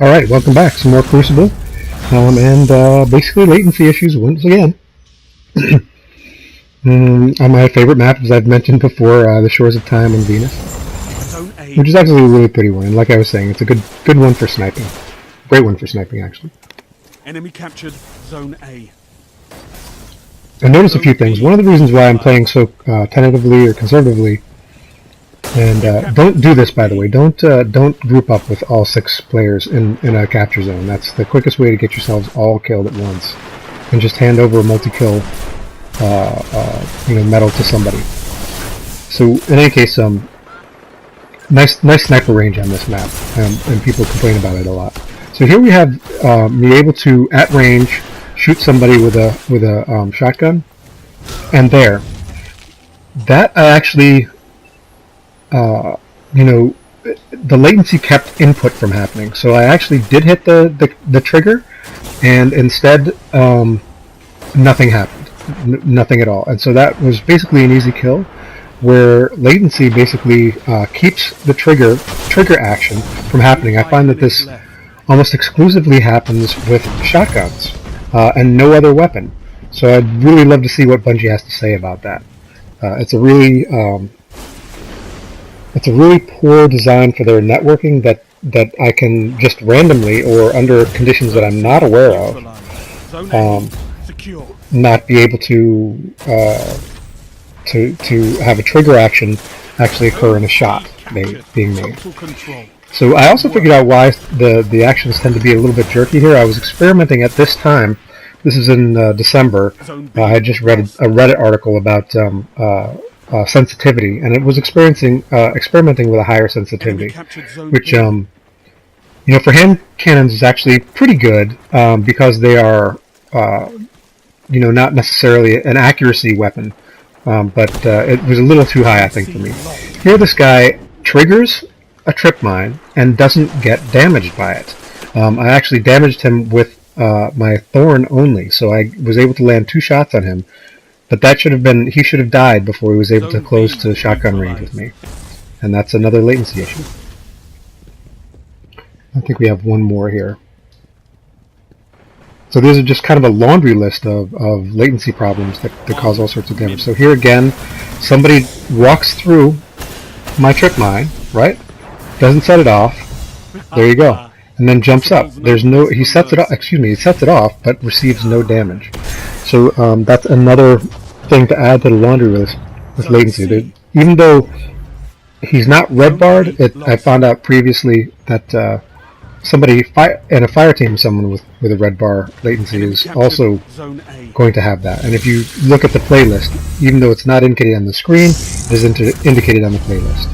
Alright, welcome back. Some more Crucible. And basically latency issues once again. On my favorite map, as I've mentioned before, the Shores of Time on Venus. Which is actually a really pretty one. And like I was saying, it's a good one for sniping. Great one for sniping, actually. Enemy captured Zone A. I noticed a few things. One of the reasons why I'm playing so tentatively or conservatively, and don't do this, by the way. Don't group up with all 6 players in a capture zone. That's the quickest way to get yourselves all killed at once, and just hand over a multi-kill, medal to somebody. So in any case, nice sniper range on this map, and people complain about it a lot. So here we have me able to at range shoot somebody with a shotgun, and there, that I actually. The latency kept input from happening. So I actually did hit the trigger, and instead nothing happened, nothing at all. And so that was basically an easy kill, where latency basically keeps the trigger action from happening. I find that this almost exclusively happens with shotguns and no other weapon. So I'd really love to see what Bungie has to say about that. It's a really poor design for their networking that I can just randomly or under conditions that I'm not aware of not be able to have a trigger action actually occur in a shot being made. So I also figured out why the actions tend to be a little bit jerky here. I was experimenting at this time. This is in December. I had just read a Reddit article about sensitivity, and it was experimenting with a higher sensitivity, which for hand cannons is actually pretty good because they are not necessarily an accuracy weapon, but it was a little too high, I think, for me. Here this guy triggers a trip mine and doesn't get damaged by it. I actually damaged him with my thorn only, so I was able to land 2 shots on him. But that he should have died before he was able to close to shotgun range with me. And that's another latency issue. I think we have one more here. So these are just kind of a laundry list of latency problems that cause all sorts of damage. So here again, somebody walks through my trip mine, right? Doesn't set it off. There you go. And then jumps up. He sets it off, but receives no damage. So that's another thing to add to the laundry list with latency. Even though he's not red barred, I found out previously that somebody in a fire team, someone with a red bar latency is also going to have that. And if you look at the playlist, even though it's not indicated on the screen, it is indicated on the playlist.